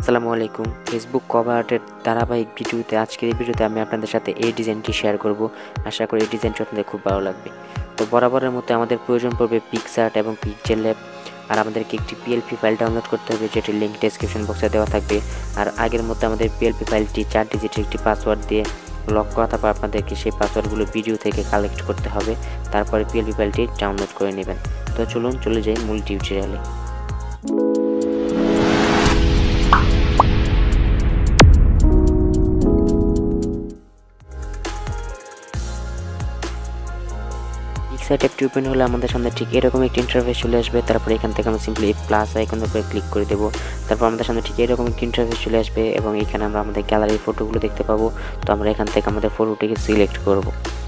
আসসালামু আলাইকুম। Facebook cover আর্টের ধারাবাহিক ভিডিওতে আজকের এই ভিডিওতে আমি আপনাদের সাথে এই ডিজাইনটি শেয়ার করব। আশা করি এই ডিজাইনটি আপনাদের খুব ভালো লাগবে। তো বরাবরের মতো আমাদের প্রয়োজন পড়বে পিক্সআর্ট এবং পিক্সেলল্যাব, আর আমাদেরকে একটি পিএলপি ফাইল ডাউনলোড করতে হবে, যেটির লিঙ্ক ডেসক্রিপশন বক্সে দেওয়া থাকবে। আর আগের মতো আমাদের পিএলপি ফাইলটি 4 ডিজিটের একটি পাসওয়ার্ড দিয়ে লক করা, তারপর আপনাদেরকে সেই পাসওয়ার্ডগুলো ভিডিও থেকে কালেক্ট করতে হবে, তারপরে পিএলপি ফাইলটি ডাউনলোড করে নেবেন। তো চলুন চলে যাই মূল টিউটোরিয়ালে। পিক্সআর্ট অ্যাপটি ওপেন হলে আমাদের সামনে ঠিক এরকম একটি ইন্টারফেস চলে আসবে। তারপরে এখান থেকে আমরা সিম্পলি প্লাস আইকনের উপরে ক্লিক করে দেবো। তারপর আমাদের সামনে ঠিক এরকম একটি ইন্টারফেস চলে আসবে এবং এখানে আমরা আমাদের গ্যালারির ফটোগুলো দেখতে পাবো। তো আমরা এখান থেকে আমাদের ফটোটিকে সিলেক্ট করব।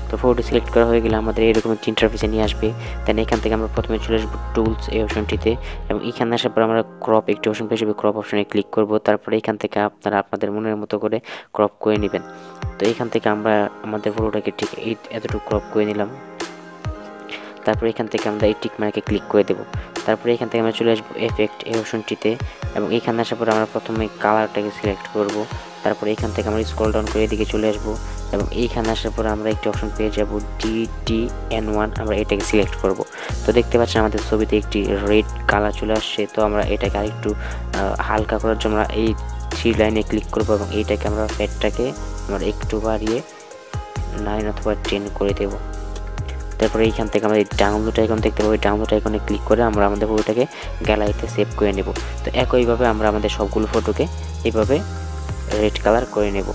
তো ফটোটি সিলেক্ট করা হয়ে গেলে আমাদের এরকম একটি ইন্টারফেসে নিয়ে আসবে। দেন এখান থেকে আমরা প্রথমে চলে আসবো টুলস এই অপশনটিতে, এবং এখানে আসার পর আমরা ক্রপ একটি অপশন পেয়ে যাবে, ক্রপ অপশনে ক্লিক করব। তারপরে এখান থেকে আপনারা আপনাদের মনের মতো করে ক্রপ করে নেবেন। তো এখান থেকে আমরা আমাদের ফটোটাকে ঠিক এতটুকু ক্রপ করে নিলাম। তারপরে এখান থেকে আমরা এই টিক মার্কে ক্লিক করে দেব। তারপরে এখান থেকে আমরা চলে আসবো এফেক্ট এই অপশনটিতে, এবং এখানে আসার পর আমরা প্রথমে কালারটাকে সিলেক্ট করব। তারপরে এখান থেকে আমরা স্ক্রল ডাউন করে এদিকে চলে আসবো, এবং এইখানে আসার পর আমরা একটি অপশন পেয়ে যাব DTN1, আমরা এটাকে সিলেক্ট করব। তো দেখতে পাচ্ছেন আমাদের ছবিতে একটি রেড কালার চলে আসছে। তো আমরা এটাকে আরেকটু হালকা করার জন্য আমরা এই 3 লাইনে ক্লিক করব, এবং এইটাকে আমরা ফ্যাটটাকে আমরা একটু বাড়িয়ে 9 অথবা 10 করে দেব। তারপরে এইখান থেকে আমরা এই ডাউনলোড আইকন দেখতে পাবো, ডাউনলোড আইকনে ক্লিক করে আমরা আমাদের ফটোটাকে গ্যালারিতে সেভ করে নেব। তো একইভাবে আমরা আমাদের সবগুলো ফটোকে এইভাবে রেড কালার করে নেব।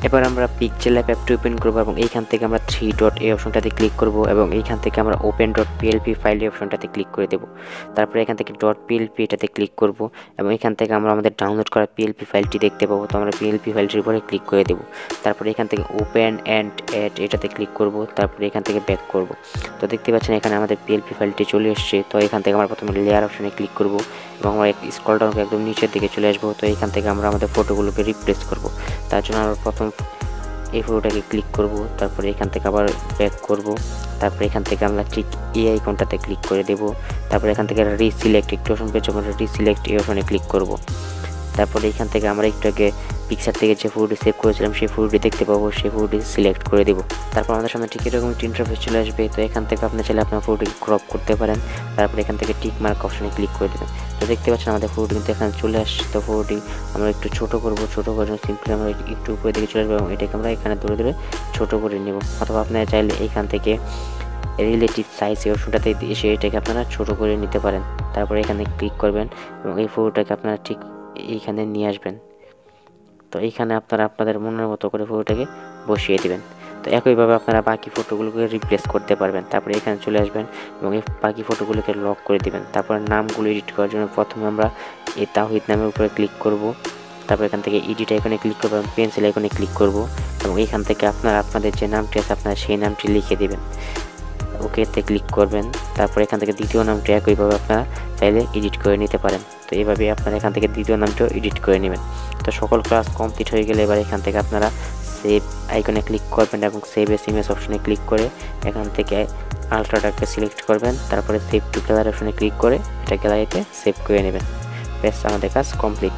এবার আমরা পিক্সেলল্যাব অ্যাপটি ওপেন করব, এবং এইখান থেকে আমরা 3 ডট এই অপশনটাতে ক্লিক করব, এবং এইখান থেকে আমরা ওপেন ডট পিএলপি ফাইল এই অপশনটাতে ক্লিক করে দেব। তারপরে এখান থেকে ডট পিএলপি এটাতে ক্লিক করব, এবং এখান থেকে আমরা আমাদের ডাউনলোড করা পিএলপি ফাইলটি দেখতে পাবো। তো আমরা পিএলপি ফাইলটির উপরে ক্লিক করে দেব। তারপরে এখান থেকে ওপেন অ্যান্ড অ্যাড এটাতে ক্লিক করব। তারপরে এখান থেকে ব্যাক করব। তো দেখতে পাচ্ছেন এখানে আমাদের পিএলপি ফাইলটি চলে এসেছে। তো এখান থেকে আমরা প্রথমে লেয়ার অপশনে ক্লিক করব, এবং আমরা স্ক্রল ডাউন করে একদম নিচের দিকে চলে আসবো। তো এখান থেকে আমরা আমাদের ফটোগুলোকে রিপ্লেস করব। তার জন্য আমরা প্রথম এই ফটোটাকে ক্লিক করব, তারপরে এখান থেকে আবার ব্যাক করব। তারপরে এখান থেকে আমরা ঠিক এই আইকনটাতে ক্লিক করে দেব। তারপরে এখান থেকে রিসিলেক্ট একটু অপশন পেয়েছি, আমরা রিসিলেক্ট এই অপশনে ক্লিক করব। তারপরে এখান থেকে আমরা একটু আগে পিকচার থেকে যে ফটোটি সেভ করেছিলাম সেই ফটোটি দেখতে পাবো, সেই ফটোটি সিলেক্ট করে দেব। তারপর আমাদের সামনে ঠিক এরকম একটি ইন্টারফেস চলে আসবে। তো এখান থেকে আপনি চাইলে আপনার ফটোটি ক্রপ করতে পারেন। তারপরে এখান থেকে টিক মার্ক অপশনে ক্লিক করে দেবেন। তো দেখতে পাচ্ছেন আমাদের ফটোটি কিন্তু এখানে চলে আসছে। তো ফটোটি আমরা একটু ছোট করব, ছোট করার জন্য সিম্পলি আমরা একটু উপরে দিকে চলে আসবো, এবং এটাকে আমরা এখানে ধরে ধরে ছোট করে নেব। অথবা আপনারা চাইলে এইখান থেকে রিলেটিভ সাইজ এই অপশনটাতে এসে এটাকে আপনারা ছোট করে নিতে পারেন। তারপরে এখানে ক্লিক করবেন, এবং এই ফটোটাকে আপনারা ঠিক এইখানে নিয়ে আসবেন। তো এইখানে আপনারা আপনাদের মনের মতো করে ফটোটাকে বসিয়ে দেবেন। তো একইভাবে আপনারা বাকি ফটোগুলোকে রিপ্লেস করতে পারবেন। তারপরে এখানে চলে আসবেন, এবং এই বাকি ফটোগুলোকে লক করে দিবেন। তারপর নামগুলো এডিট করার জন্য প্রথমে আমরা এই তাওহিদ নামের উপরে ক্লিক করব। তারপর এখান থেকে এডিট আইকনে ক্লিক করব, এবং পেন্সিল আইকনে ক্লিক করব, এবং এইখান থেকে আপনারা আপনাদের যে নামটি আছে আপনারা সেই নামটি লিখে দেবেন। ওকেতে ক্লিক করবেন। তারপর এখান থেকে দ্বিতীয় নামটি একইভাবে আপনারা চাইলে এডিট করে নিতে পারেন। তো এইভাবে আপনারা এখান থেকে দ্বিতীয় নামটিও এডিট করে নেবেন। তো সকল কাজ কমপ্লিট হয়ে গেলে এবার এখান থেকে আপনারা সেভ আইকনে ক্লিক করবেন, এবং সেভ এস ইমেজ অপশনে ক্লিক করে এখান থেকে আলট্রাটাকে সিলেক্ট করবেন। তারপরে সেভ টু গ্যালারি অপশনে ক্লিক করে এটা গ্যালারিতে সেভ করে নেবেন। ব্যাস, আমাদের কাজ কমপ্লিট।